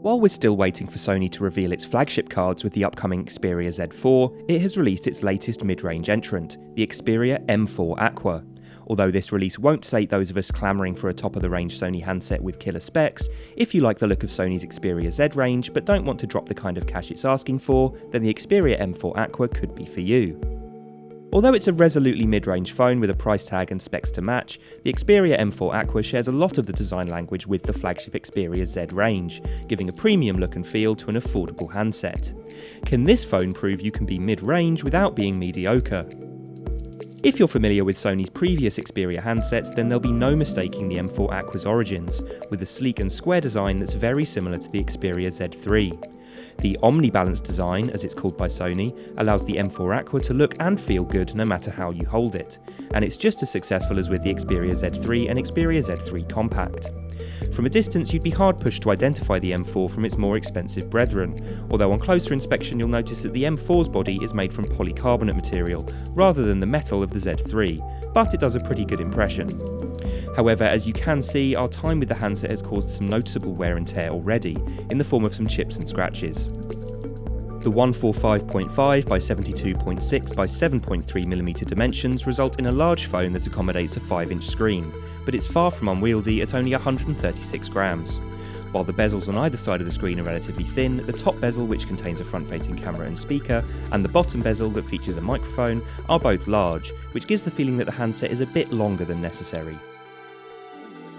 While we're still waiting for Sony to reveal its flagship cards with the upcoming Xperia Z4, it has released its latest mid-range entrant, the Xperia M4 Aqua. Although this release won't sate those of us clamouring for a top-of-the-range Sony handset with killer specs, if you like the look of Sony's Xperia Z range but don't want to drop the kind of cash it's asking for, then the Xperia M4 Aqua could be for you. Although it's a resolutely mid-range phone with a price tag and specs to match, the Xperia M4 Aqua shares a lot of the design language with the flagship Xperia Z range, giving a premium look and feel to an affordable handset. Can this phone prove you can be mid-range without being mediocre? If you're familiar with Sony's previous Xperia handsets, then there'll be no mistaking the M4 Aqua's origins, with a sleek and square design that's very similar to the Xperia Z3. The omni-balance design, as it's called by Sony, allows the M4 Aqua to look and feel good no matter how you hold it, and it's just as successful as with the Xperia Z3 and Xperia Z3 Compact. From a distance, you'd be hard-pushed to identify the M4 from its more expensive brethren, although on closer inspection you'll notice that the M4's body is made from polycarbonate material, rather than the metal of the Z3, but it does a pretty good impression. However, as you can see, our time with the handset has caused some noticeable wear and tear already, in the form of some chips and scratches. The 145.5 by 72.6 by 7.3mm dimensions result in a large phone that accommodates a 5-inch screen, but it's far from unwieldy at only 136 grams. While the bezels on either side of the screen are relatively thin, the top bezel, which contains a front-facing camera and speaker, and the bottom bezel that features a microphone, are both large, which gives the feeling that the handset is a bit longer than necessary.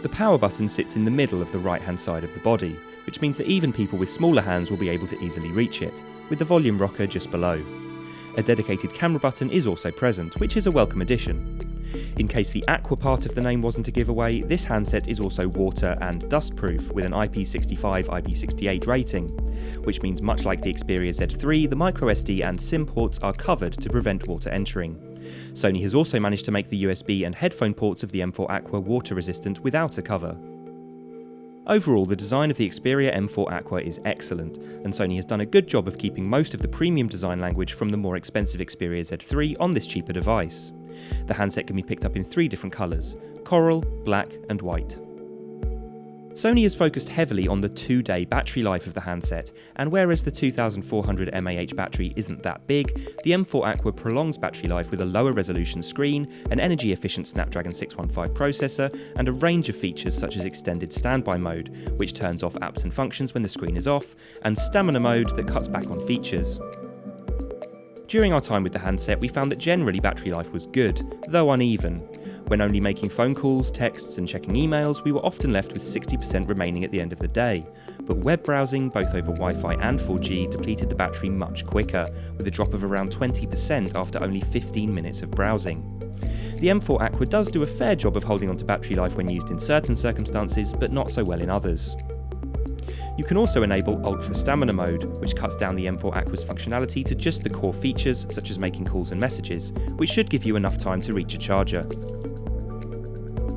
The power button sits in the middle of the right-hand side of the body, which means that even people with smaller hands will be able to easily reach it, with the volume rocker just below. A dedicated camera button is also present, which is a welcome addition. In case the Aqua part of the name wasn't a giveaway, this handset is also water and dust proof with an IP65 IP68 rating, which means much like the Xperia Z3, the microSD and SIM ports are covered to prevent water entering. Sony has also managed to make the USB and headphone ports of the M4 Aqua water resistant without a cover. Overall, the design of the Xperia M4 Aqua is excellent, and Sony has done a good job of keeping most of the premium design language from the more expensive Xperia Z3 on this cheaper device. The handset can be picked up in 3 different colours: coral, black and white. Sony has focused heavily on the 2-day battery life of the handset, and whereas the 2400 mAh battery isn't that big, the M4 Aqua prolongs battery life with a lower resolution screen, an energy-efficient Snapdragon 615 processor, and a range of features such as extended standby mode, which turns off apps and functions when the screen is off, and stamina mode that cuts back on features. During our time with the handset, we found that generally battery life was good, though uneven. When only making phone calls, texts and checking emails, we were often left with 60% remaining at the end of the day, but web browsing, both over Wi-Fi and 4G, depleted the battery much quicker, with a drop of around 20% after only 15 minutes of browsing. The M4 Aqua does do a fair job of holding onto battery life when used in certain circumstances, but not so well in others. You can also enable Ultra Stamina mode, which cuts down the M4 Aqua's functionality to just the core features, such as making calls and messages, which should give you enough time to reach a charger.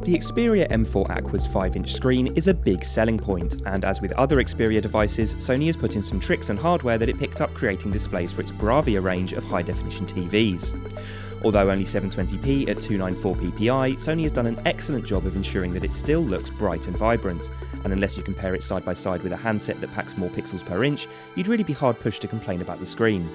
The Xperia M4 Aqua's 5-inch screen is a big selling point, and as with other Xperia devices, Sony has put in some tricks and hardware that it picked up creating displays for its Bravia range of high-definition TVs. Although only 720p at 294 ppi, Sony has done an excellent job of ensuring that it still looks bright and vibrant, and unless you compare it side by side with a handset that packs more pixels per inch, you'd really be hard-pushed to complain about the screen.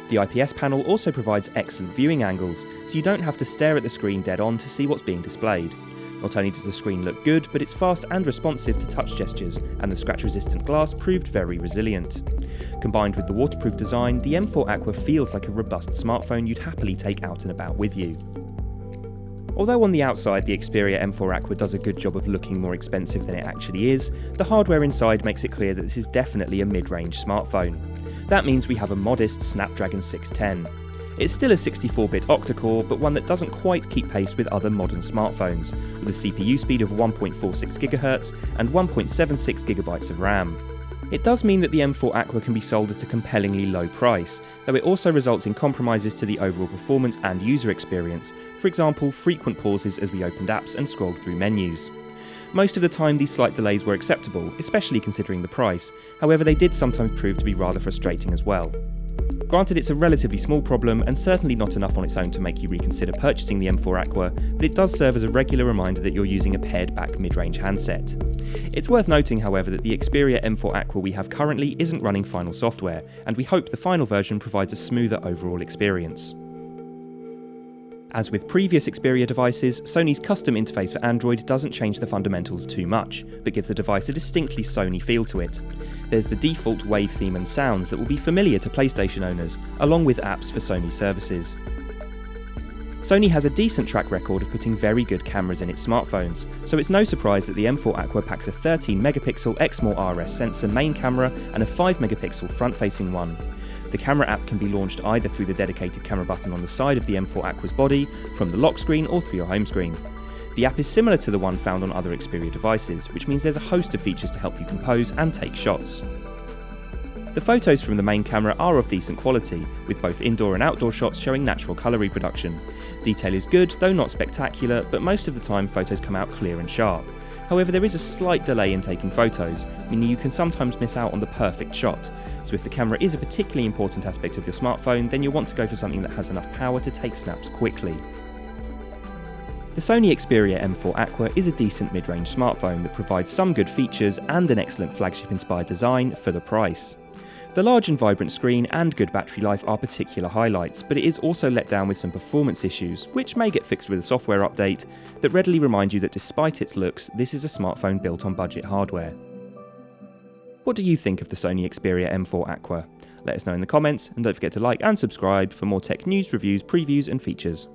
The IPS panel also provides excellent viewing angles, so you don't have to stare at the screen dead on to see what's being displayed. Not only does the screen look good, but it's fast and responsive to touch gestures, and the scratch-resistant glass proved very resilient. Combined with the waterproof design, the M4 Aqua feels like a robust smartphone you'd happily take out and about with you. Although on the outside the Xperia M4 Aqua does a good job of looking more expensive than it actually is, the hardware inside makes it clear that this is definitely a mid-range smartphone. That means we have a modest Snapdragon 610. It's still a 64-bit octa-core, but one that doesn't quite keep pace with other modern smartphones, with a CPU speed of 1.46 GHz and 1.76 GB of RAM. It does mean that the M4 Aqua can be sold at a compellingly low price, though it also results in compromises to the overall performance and user experience, for example frequent pauses as we opened apps and scrolled through menus. Most of the time these slight delays were acceptable, especially considering the price, however they did sometimes prove to be rather frustrating as well. Granted, it's a relatively small problem and certainly not enough on its own to make you reconsider purchasing the M4 Aqua, but it does serve as a regular reminder that you're using a pared-back mid-range handset. It's worth noting, however, that the Xperia M4 Aqua we have currently isn't running final software, and we hope the final version provides a smoother overall experience. As with previous Xperia devices, Sony's custom interface for Android doesn't change the fundamentals too much, but gives the device a distinctly Sony feel to it. There's the default wave theme and sounds that will be familiar to PlayStation owners, along with apps for Sony services. Sony has a decent track record of putting very good cameras in its smartphones, so it's no surprise that the M4 Aqua packs a 13-megapixel Exmor RS sensor main camera and a 5-megapixel front-facing one. The camera app can be launched either through the dedicated camera button on the side of the M4 Aqua's body, from the lock screen, or through your home screen. The app is similar to the one found on other Xperia devices, which means there's a host of features to help you compose and take shots. The photos from the main camera are of decent quality, with both indoor and outdoor shots showing natural colour reproduction. Detail is good, though not spectacular, but most of the time photos come out clear and sharp. However, there is a slight delay in taking photos, meaning you can sometimes miss out on the perfect shot. So if the camera is a particularly important aspect of your smartphone, then you'll want to go for something that has enough power to take snaps quickly. The Sony Xperia M4 Aqua is a decent mid-range smartphone that provides some good features and an excellent flagship-inspired design for the price. The large and vibrant screen and good battery life are particular highlights, but it is also let down with some performance issues, which may get fixed with a software update, that readily remind you that despite its looks, this is a smartphone built on budget hardware. What do you think of the Sony Xperia M4 Aqua? Let us know in the comments, and don't forget to like and subscribe for more tech news, reviews, previews and features.